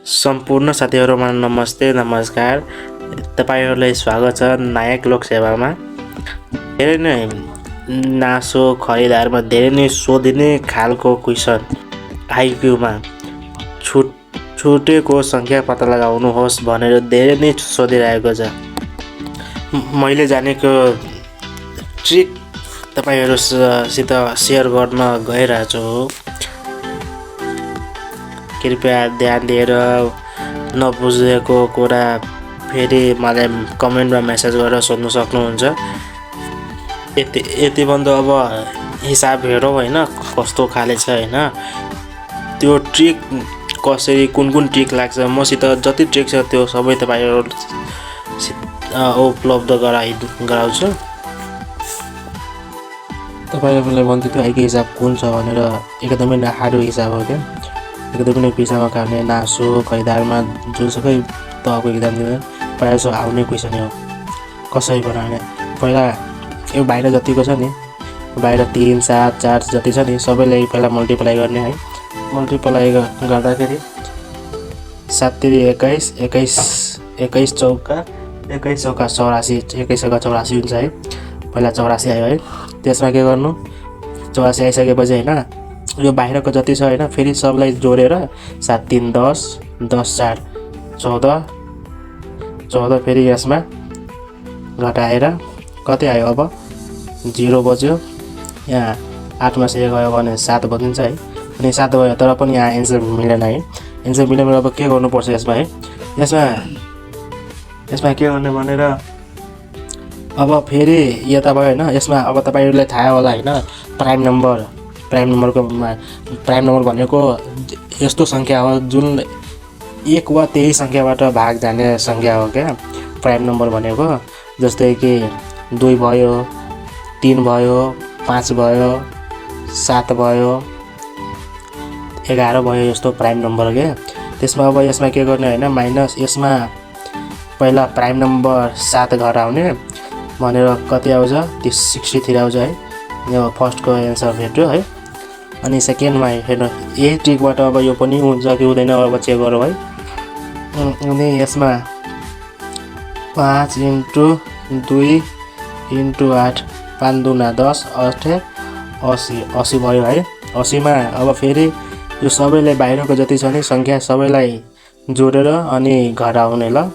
सम्पूर्ण साथीहरुमा नमस्ते नमस्कार। तपाईहरुलाई स्वागत छ नायक लोक सेवामा। धेरै नै नासो खरिदारमा धेरै नै सोधिने खालको क्वेशन आइक्यूमा छुटेको संख्या पत्ता लगाउनुहोस् भनेर धेरै नै सोधिरहेको छ। मैले जानेको ट्रिक तपाईहरुसित शेयर गर्न गइरहेको छु। कृपया ध्यान दिएर नबुझेको कुरा फेरि मलाई कमेन्टमा मेसेज गरेर सोध्न सक्नुहुन्छ। यति भन्द अब हिसाब हेरौँ हैन कस्तो खाले छ हैन। त्यो ट्रिक कसरी कुन ट्रिक लाग्छ मसित जति ट्रिक छ त्यो सबै तपाईहरु उपलब्ध गराउँछु। तपाईहरुलाई भन्छु त्यो आइको हिसाब कुन छ भनेर एकदमै नहारो हिसाब हो क्या। एकदमै पैसामा खाने नासो खरिदारमा जुनसुकै तहको एक्जाम दिँदा प्रायः जसो आउने क्वेसन हो कसरी बनाउने। पहिला यो बाहिर जतिको छ नि बाहिर 3 7 4 जति छ नि सबैलाई पहिला मल्टिप्लाई गर्ने है। मल्टिप्लाई गर्दाखेरि 7 3 21 21 चौका 21 चौका 84 21 चौका 84 हुन्छ है। पहिला 84 आयो है। त्यसमा के गर्नु 84 आइसकेपछि हैन यो बाहिरको जति छ हैन फेरि सबलाई जोडेर 7 3 10 10 4 14 14 फेरि यसमा घटाएर कति आयो अब 0 बज्यो। यहाँ 8 मा से गयो भने 7 बजिन्छ है। अनि 7 भयो तर पनि यहाँ एन्सर मिलेन है। एन्सर मिलेन अब के गर्नुपर्छ यसमा है। यसमा के गर्ने भनेर अब फेरि यता भयो हैन। यसमा अब तपाईहरुलाई थाहा होला हैन प्राइम नम्बर भनेको यस्तो संख्या हो जुन एक वा त्यही संख्याबाट भाग जाने संख्या हो क्या प्राइम नम्बर भनेको। जस्तै कि 2 भयो 3 भयो 5 भयो 7 भयो 11 भयो यस्तो प्राइम नम्बर के। त्यसमा अब यसमा के गर्ने हैन माइनस यसमा पहिला प्राइम नम्बर 7 घटाउने भनेर कति आउँछ त्यो 63 आउँछ है। यो फर्स्टको एन्सर भेट्यो है। अनि सेकेन्डमा हेर्नु यही ट्रिकबाट अब यो पनि हुन्छ कि हुँदैन अब चेक गरौँ है। अनि यसमा 5 × 2 × 8 5 दुना 10 8 80 भयो है। 80 मा अब फेरि यो सबैलाई बाहिरको जति छ नि संख्या सबैलाई जोडेर अनि घटाउने ल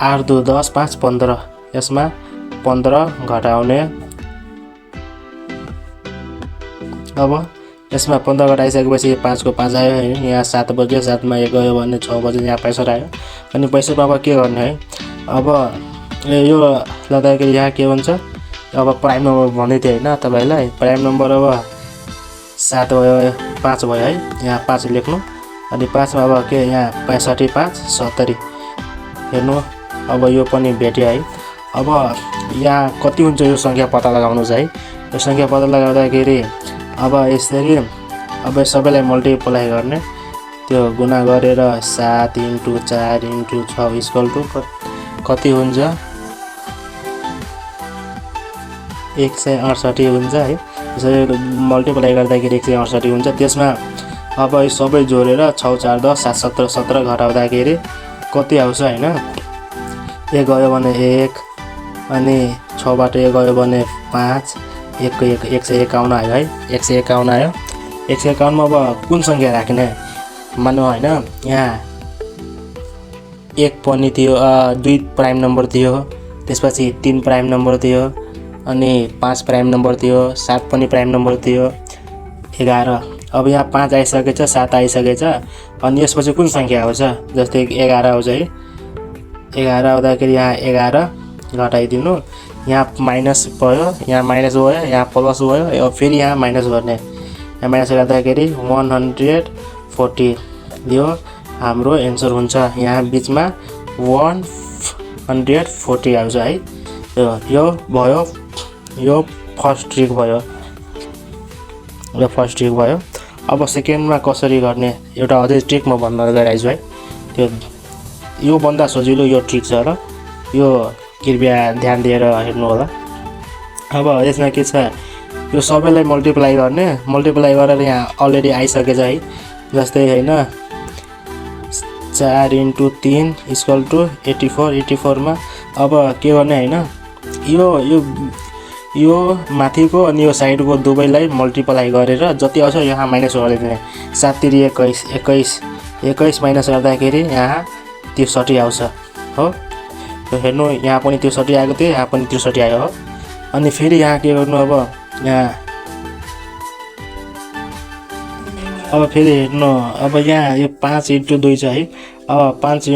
8 2 10 5 15 यसमा 15 घटाउने। अब यसमा 15 घटाइसकेपछि 5 को 5 आयो हैन। यहाँ 7 बज्यो 7 मा 1 गयो भने 6 बज्यो यहाँ 65 आयो। अनि 65 अब के गर्ने है। अब यो लगाउँदाखेरि यहाँ के भन्छ अब प्राइम नम्बर भन्दै थिए हैन तपाईलाई। प्राइम नम्बर अब 7 भयो 5 भयो है। यहाँ 5 लेख्नु अनि 5 मा अब के यहाँ 65 5 70 हेर्नु अब यो पनि भेट्यो है। अब यहाँ कति हुन्छ यो संख्या पत्ता लगाउनु छ है। यो संख्या पत्ता लगाउँदाखेरि अब यसरी अब सबैलाई मल्टिप्लाई गर्ने त्यो गुणा गरेर 7 × 4 × 6 इक्वल टु कति हुन्छ 168 हुन्छ है। यसरी मल्टिप्लाई गर्दाखेरि 168 हुन्छ। त्यसमा अब यो सबै जोडेर 6 4 10 7 17 17 घटाउँदाखेरि कति आउँछ हैन। 1 गयो भने 1 अनि 6 बाट 1 गयो भने 5 1 को 151 आयो है। 151 आयो। 151 मा अब कुन संख्या राख्ने मान्नु हैन। यहाँ 1 पनि थियो 2 प्राइम नम्बर थियो त्यसपछि 3 प्राइम नम्बर थियो अनि 5 प्राइम नम्बर थियो 7 पनि प्राइम नम्बर थियो 11। अब यहाँ 5 आइसकेछ 7 आइसकेछ अनि यसपछि कुन संख्या आउँछ जस्तै 11 आउँछ है। 11 आउँदाखेरि यहाँ 11 घटाइदिनु यहाँ माइनस भयो यहाँ माइनस भयो यहाँ प्लस भयो फेरि यहाँ माइनस गर्ने। यहाँ माइनस गर्दाखेरि 140 यो हाम्रो एन्सर हुन्छ। यहाँ बिचमा 140 आउँछ है। यो भयो यो फर्स्ट ट्रिक भयो। यो फर्स्ट ट्रिक भयो। अब सेकेन्डमा कसरी गर्ने एउटा अझै ट्रिक म भन्न गइरहेको छु है। त्यो यो भन्दा सजिलो यो ट्रिक छ र यो कृपया ध्यान दिएर हेर्नु होला। अब यसमा के छ यो सबैलाई मल्टिप्लाई गर्ने मल्टिप्लाई गरेर यहाँ अलरेडी आइसकेछ है। जस्तै हैन 4 × 3 = 84। 84 मा अब के गर्ने हैन, यो माथिको अनि यो साइडको दुवैलाई मल्टिप्लाई गरेर जति आउँछ यहाँ माइनस गरिदिने। 7 × 3 = 21। 21 माइनस गर्दाखेरि यहाँ 63 आउँछ हो। हेर्नु यहाँ पनि 63 आएको थियो, यहाँ पनि 63 आयो हो। अनि फेरि यहाँ के गर्नु अब फेरि हेर्नु, अब यहाँ यो 5 × 2 छ है। अब 5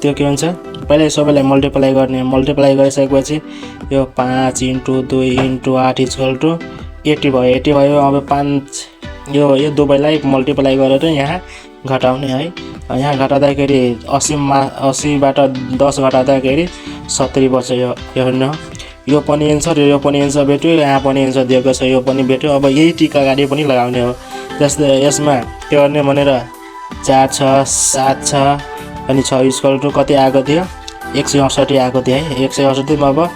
त्यो के भन्छ, पहिला सबैलाई मल्टिप्लाई गर्ने। मल्टिप्लाई गरिसकेपछि यो 5 × 2 × 8 = 80 भयो। 80 भयो। अब 5 यो दुवैलाई मल्टिप्लाई गरेर यहाँ घटाउने है। यहाँ घटाउँदाखेरि 80बाट 10 घटाउँदाखेरि 70 बच्छ। यो हेर्नु, यो पनि एन्सर, यो पनि एन्सर भेट्यो, यहाँ पनि एन्सर दिएको छ, यो पनि भेट्यो। अब यही टिका अगाडि पनि लगाउने हो। जस्तै यसमा के गर्ने भनेर 4 छ, 7 छ अनि 6 = कति आएको थियो, 168 आएको थियो है। 168 मा अब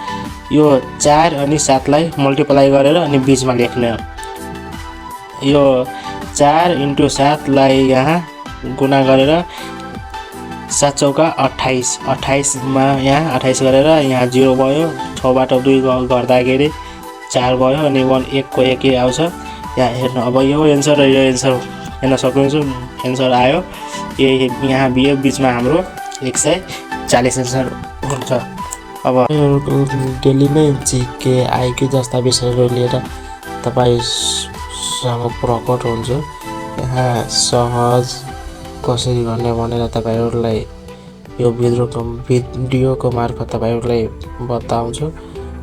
यो 4 अनि 7 लाई मल्टिप्लाई गरेर अनि बीचमा लेख्ने हो। यो 4 × 7 लाई यहाँ गुणा गरेर 7 चौका 28। 28 मा यहाँ 28 गरेर यहाँ 0 भयो। 6बाट 2 गर्दाखेरि 4 भयो अनि 1 को 1 आउँछ। यहाँ हेर्नु, अब यो एन्सर र यो एन्सर हेर्न सक्नुहुन्छ। एन्सर आयो, यहाँ बीचमा हाम्रो 140 एन्सर हुन्छ। अब डेली नै जिके आइक्यू जस्ता विषयहरू लिएर तपाईसँग प्रकट हुन्छु। यहाँ सहज कसरी गर्ने भनेर तपाईहरूलाई यो भिडियोको मार्फत तपाईहरूलाई बताउँछु।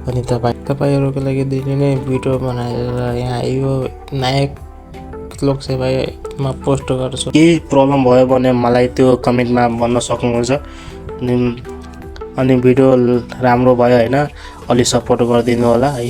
अनि तपाईहरूको लागि धेरै नै भिडियो बनाएर यहाँ यो नायक लोक सेवामा पोस्ट गर्छु। केही प्रब्लम भयो भने मलाई त्यो कमेन्टमा भन्न सक्नुहुन्छ। अनि भिडियो राम्रो भयो हैन, अलि सपोर्ट गरिदिनु होला है।